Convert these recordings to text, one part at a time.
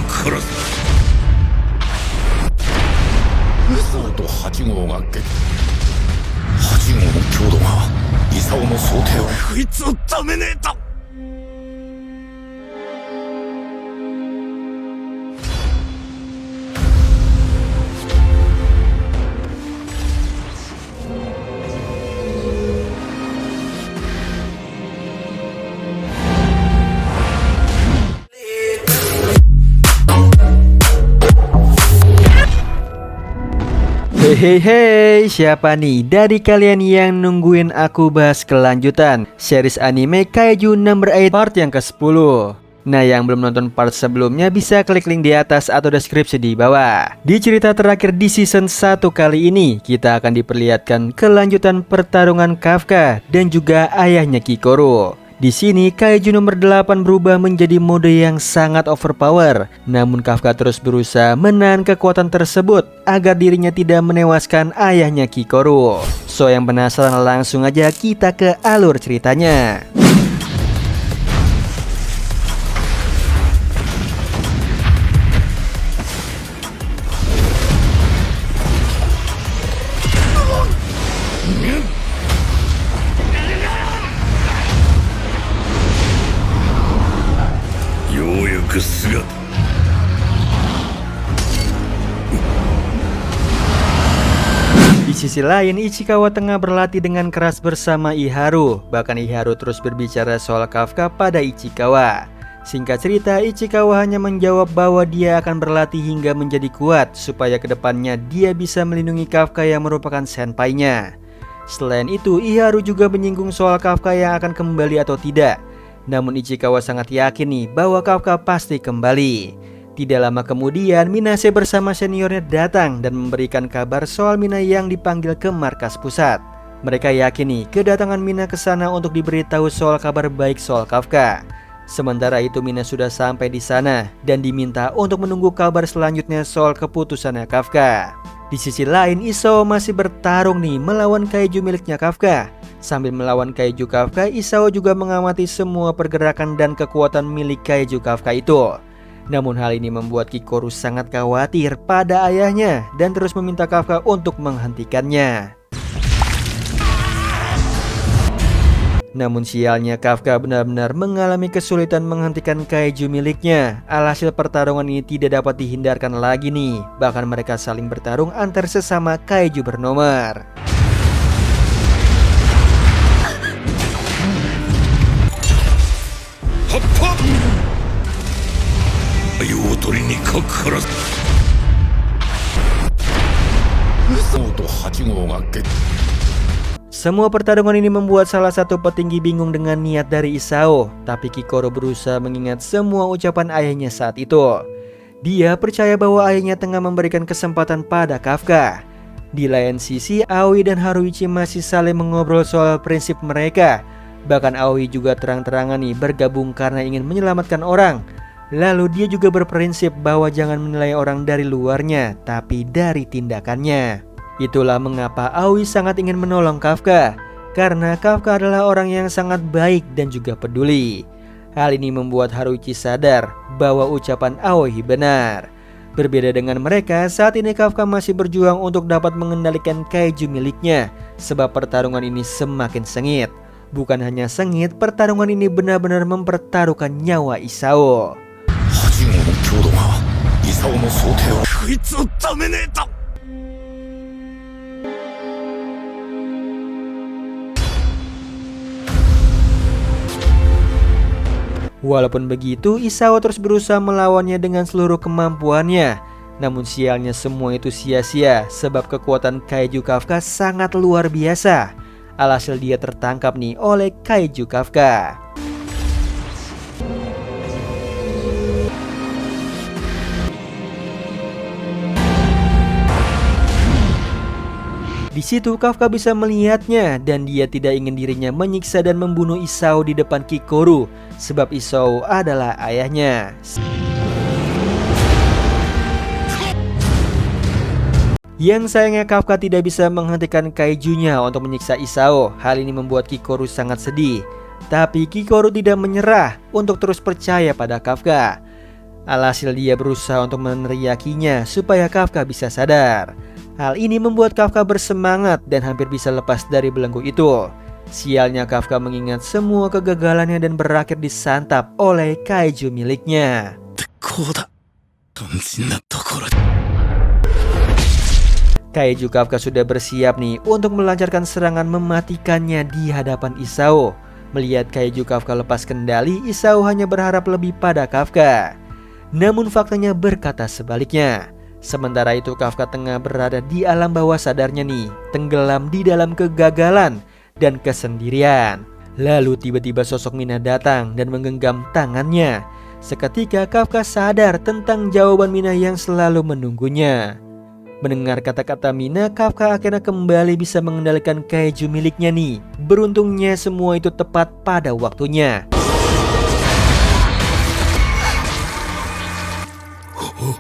殺す。そうと8号が8号の強度が功の想定を。こいつをダメねえと。Hei, siapa nih dari kalian yang nungguin aku bahas kelanjutan series anime Kaiju Number 8 part yang ke-10? Nah, yang belum nonton part sebelumnya bisa klik link di atas atau deskripsi di bawah. Di cerita terakhir di season 1 kali ini, kita akan diperlihatkan kelanjutan pertarungan Kafka dan juga ayahnya Kikoru. Di sini Kaiju nomor 8 berubah menjadi mode yang sangat overpower. Namun Kafka terus berusaha menahan kekuatan tersebut agar dirinya tidak menewaskan ayahnya Kikoru. So yang penasaran langsung aja kita ke alur ceritanya. Di sisi lain, Ichikawa tengah berlatih dengan keras bersama Iharu. Bahkan Iharu terus berbicara soal Kafka pada Ichikawa. Singkat cerita, Ichikawa hanya menjawab bahwa dia akan berlatih hingga menjadi kuat supaya kedepannya dia bisa melindungi Kafka yang merupakan senpainya. Selain itu, Iharu juga menyinggung soal Kafka yang akan kembali atau tidak. Namun Ichikawa sangat yakin nih bahwa Kafka pasti kembali. Tidak lama kemudian, Minase bersama seniornya datang dan memberikan kabar soal Mina yang dipanggil ke markas pusat. Mereka yakin nih kedatangan Mina ke sana untuk diberitahu soal kabar baik soal Kafka. Sementara itu Mina sudah sampai di sana dan diminta untuk menunggu kabar selanjutnya soal keputusannya Kafka. Di sisi lain, Isao masih bertarung nih melawan kaiju miliknya Kafka. Sambil melawan kaiju Kafka, Isao juga mengamati semua pergerakan dan kekuatan milik kaiju Kafka itu. Namun hal ini membuat Kikoru sangat khawatir pada ayahnya dan terus meminta Kafka untuk menghentikannya. Namun sialnya Kafka benar-benar mengalami kesulitan menghentikan kaiju miliknya. Alhasil pertarungan ini tidak dapat dihindarkan lagi nih. Bahkan mereka saling bertarung antar sesama kaiju bernomor. Semua pertarungan ini membuat salah satu petinggi bingung dengan niat dari Isao. Tapi Kikoru berusaha mengingat semua ucapan ayahnya saat itu. Dia percaya bahwa ayahnya tengah memberikan kesempatan pada Kafka. Di lain sisi, Aoi dan Haruichi masih saling mengobrol soal prinsip mereka. Bahkan Aoi juga terang-terangan nih bergabung karena ingin menyelamatkan orang. Lalu dia juga berprinsip bahwa jangan menilai orang dari luarnya, tapi dari tindakannya. Itulah mengapa Aoi sangat ingin menolong Kafka, karena Kafka adalah orang yang sangat baik dan juga peduli. Hal ini membuat Haruichi sadar bahwa ucapan Aoi benar. Berbeda dengan mereka, saat ini Kafka masih berjuang untuk dapat mengendalikan kaiju miliknya, sebab pertarungan ini semakin sengit. Bukan hanya sengit, pertarungan ini benar-benar mempertaruhkan nyawa Isao. Walaupun begitu, Isao terus berusaha melawannya dengan seluruh kemampuannya. Namun sialnya semua itu sia-sia, sebab kekuatan kaiju Kafka sangat luar biasa. Alhasil dia tertangkap nih oleh kaiju Kafka. Di situ Kafka bisa melihatnya dan dia tidak ingin dirinya menyiksa dan membunuh Isao di depan Kikoru, sebab Isao adalah ayahnya. Yang sayangnya Kafka tidak bisa menghentikan kaijunya untuk menyiksa Isao. Hal ini membuat Kikoru sangat sedih. Tapi Kikoru tidak menyerah untuk terus percaya pada Kafka. Alhasil dia berusaha untuk meneriakinya supaya Kafka bisa sadar. Hal ini membuat Kafka bersemangat dan hampir bisa lepas dari belenggu itu. Sialnya Kafka mengingat semua kegagalannya dan berakhir disantap oleh kaiju miliknya. Kaiju Kafka sudah bersiap nih untuk melancarkan serangan mematikannya di hadapan Isao. Melihat kaiju Kafka lepas kendali, Isao hanya berharap lebih pada Kafka. Namun faktanya berkata sebaliknya. Sementara itu Kafka tengah berada di alam bawah sadarnya nih, tenggelam di dalam kegagalan dan kesendirian. Lalu tiba-tiba sosok Mina datang dan menggenggam tangannya. Seketika Kafka sadar tentang jawaban Mina yang selalu menunggunya. Mendengar kata-kata Mina, Kafka akhirnya kembali bisa mengendalikan kaiju miliknya nih. Beruntungnya semua itu tepat pada waktunya.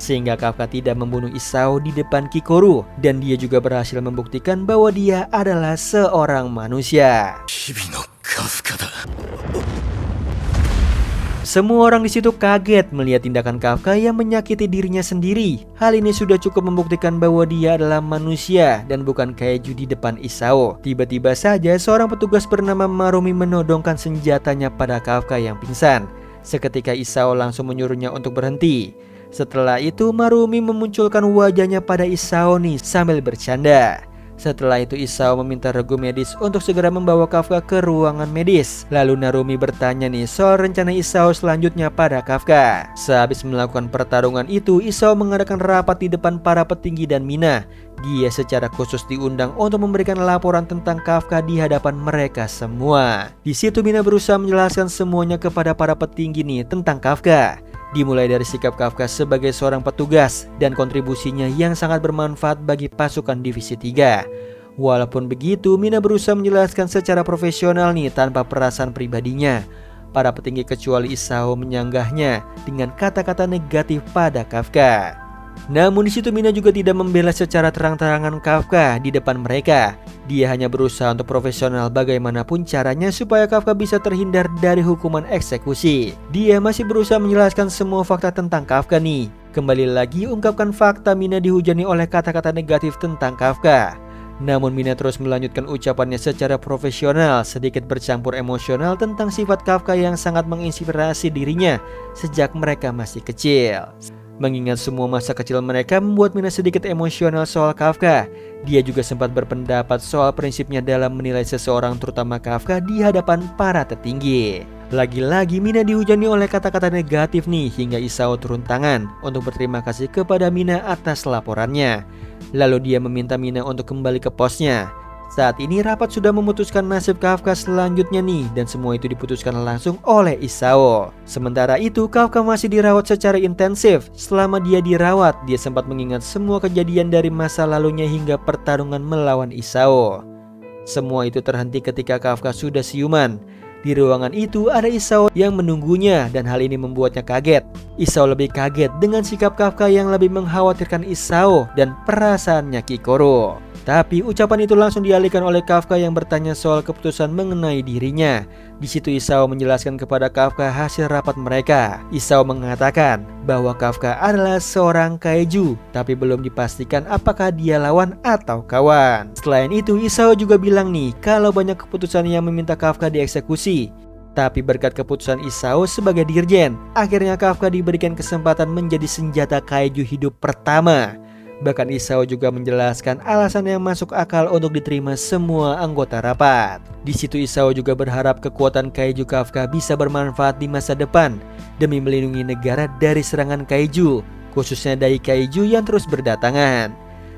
Sehingga Kafka tidak membunuh Isao di depan Kikoru. Dan dia juga berhasil membuktikan bahwa dia adalah seorang manusia. Semua orang di situ kaget melihat tindakan Kafka yang menyakiti dirinya sendiri. Hal ini sudah cukup membuktikan bahwa dia adalah manusia dan bukan kaiju di depan Isao. Tiba-tiba saja seorang petugas bernama Marumi menodongkan senjatanya pada Kafka yang pingsan. Seketika Isao langsung menyuruhnya untuk berhenti. Setelah itu Marumi memunculkan wajahnya pada Isao nih sambil bercanda. Setelah itu Isao meminta regu medis untuk segera membawa Kafka ke ruangan medis. Lalu Narumi bertanya nih soal rencana Isao selanjutnya pada Kafka. Sehabis melakukan pertarungan itu, Isao mengadakan rapat di depan para petinggi dan Mina. Dia secara khusus diundang untuk memberikan laporan tentang Kafka di hadapan mereka semua. Di situ Mina berusaha menjelaskan semuanya kepada para petinggi nih tentang Kafka. Dimulai dari sikap Kafka sebagai seorang petugas dan kontribusinya yang sangat bermanfaat bagi pasukan Divisi 3. Walaupun begitu, Mina berusaha menjelaskan secara profesional nih tanpa perasaan pribadinya. Para petinggi kecuali Isao menyanggahnya dengan kata-kata negatif pada Kafka. Namun di situ Mina juga tidak membela secara terang-terangan Kafka di depan mereka. Dia hanya berusaha untuk profesional bagaimanapun caranya supaya Kafka bisa terhindar dari hukuman eksekusi. Dia masih berusaha menjelaskan semua fakta tentang Kafka nih. Kembali lagi ungkapkan fakta, Mina dihujani oleh kata-kata negatif tentang Kafka. Namun Mina terus melanjutkan ucapannya secara profesional, sedikit bercampur emosional tentang sifat Kafka yang sangat menginspirasi dirinya sejak mereka masih kecil. Mengingat semua masa kecil mereka membuat Mina sedikit emosional soal Kafka. Dia juga sempat berpendapat soal prinsipnya dalam menilai seseorang, terutama Kafka, di hadapan para petinggi. Lagi-lagi Mina dihujani oleh kata-kata negatif nih hingga Isao turun tangan untuk berterima kasih kepada Mina atas laporannya. Lalu dia meminta Mina untuk kembali ke posnya. Saat ini rapat sudah memutuskan nasib Kafka selanjutnya nih, dan semua itu diputuskan langsung oleh Isao. Sementara itu Kafka masih dirawat secara intensif. Selama dia dirawat, dia sempat mengingat semua kejadian dari masa lalunya hingga pertarungan melawan Isao. Semua itu terhenti ketika Kafka sudah siuman. Di ruangan itu ada Isao yang menunggunya dan hal ini membuatnya kaget. Isao lebih kaget dengan sikap Kafka yang lebih mengkhawatirkan Isao dan perasaannya Kikoru. Tapi ucapan itu langsung dialihkan oleh Kafka yang bertanya soal keputusan mengenai dirinya. Di situ Isao menjelaskan kepada Kafka hasil rapat mereka. Isao mengatakan bahwa Kafka adalah seorang kaiju, tapi belum dipastikan apakah dia lawan atau kawan. Selain itu Isao juga bilang nih kalau banyak keputusan yang meminta Kafka dieksekusi. Tapi berkat keputusan Isao sebagai dirjen, akhirnya Kafka diberikan kesempatan menjadi senjata kaiju hidup pertama. Bahkan Isao juga menjelaskan alasan yang masuk akal untuk diterima semua anggota rapat. Di situ Isao juga berharap kekuatan kaiju Kafka bisa bermanfaat di masa depan demi melindungi negara dari serangan kaiju, khususnya dari kaiju yang terus berdatangan.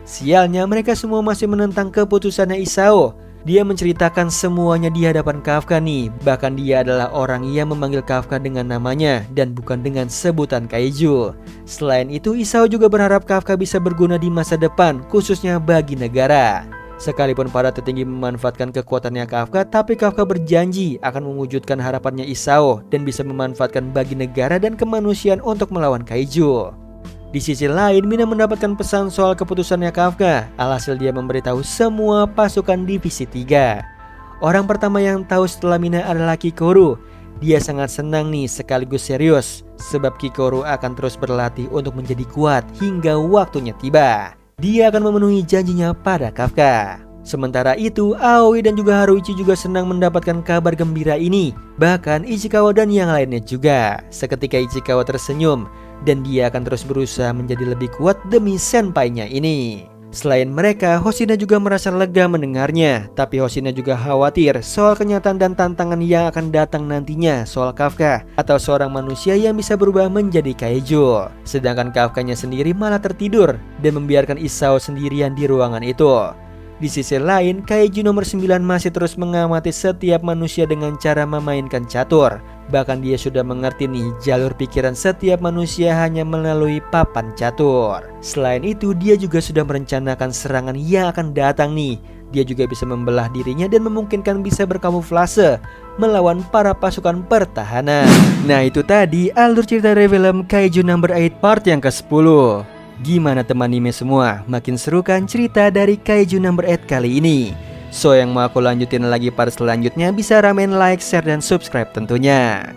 Sialnya mereka semua masih menentang keputusannya Isao. Dia menceritakan semuanya di hadapan Kafka nih. Bahkan dia adalah orang yang memanggil Kafka dengan namanya dan bukan dengan sebutan kaiju. Selain itu Isao juga berharap Kafka bisa berguna di masa depan, khususnya bagi negara. Sekalipun para petinggi memanfaatkan kekuatannya Kafka, tapi Kafka berjanji akan mewujudkan harapannya Isao dan bisa memanfaatkan bagi negara dan kemanusiaan untuk melawan kaiju. Di sisi lain, Mina mendapatkan pesan soal keputusannya Kafka. Alhasil dia memberitahu semua pasukan Divisi 3. Orang pertama yang tahu setelah Mina adalah Kikoru. Dia sangat senang nih sekaligus serius, sebab Kikoru akan terus berlatih untuk menjadi kuat hingga waktunya tiba. Dia akan memenuhi janjinya pada Kafka. Sementara itu, Aoi dan juga Haruichi juga senang mendapatkan kabar gembira ini. Bahkan Ichikawa dan yang lainnya juga. Seketika Ichikawa tersenyum, dan dia akan terus berusaha menjadi lebih kuat demi senpainya ini. Selain mereka, Hoshina juga merasa lega mendengarnya. Tapi Hoshina juga khawatir soal kenyataan dan tantangan yang akan datang nantinya soal Kafka, atau seorang manusia yang bisa berubah menjadi kaiju. Sedangkan Kafkanya sendiri malah tertidur dan membiarkan Isao sendirian di ruangan itu. Di sisi lain, kaiju nomor 9 masih terus mengamati setiap manusia dengan cara memainkan catur. Bahkan dia sudah mengerti nih jalur pikiran setiap manusia hanya melalui papan catur. Selain itu, dia juga sudah merencanakan serangan yang akan datang nih. Dia juga bisa membelah dirinya dan memungkinkan bisa berkamuflase melawan para pasukan pertahanan. Nah, itu tadi alur cerita dari film Kaiju Number 8 part yang ke-10. Gimana teman anime semua? Makin seru kan cerita dari Kaiju Number 8 kali ini? So yang mau aku lanjutin lagi part selanjutnya bisa ramen like, share, dan subscribe tentunya.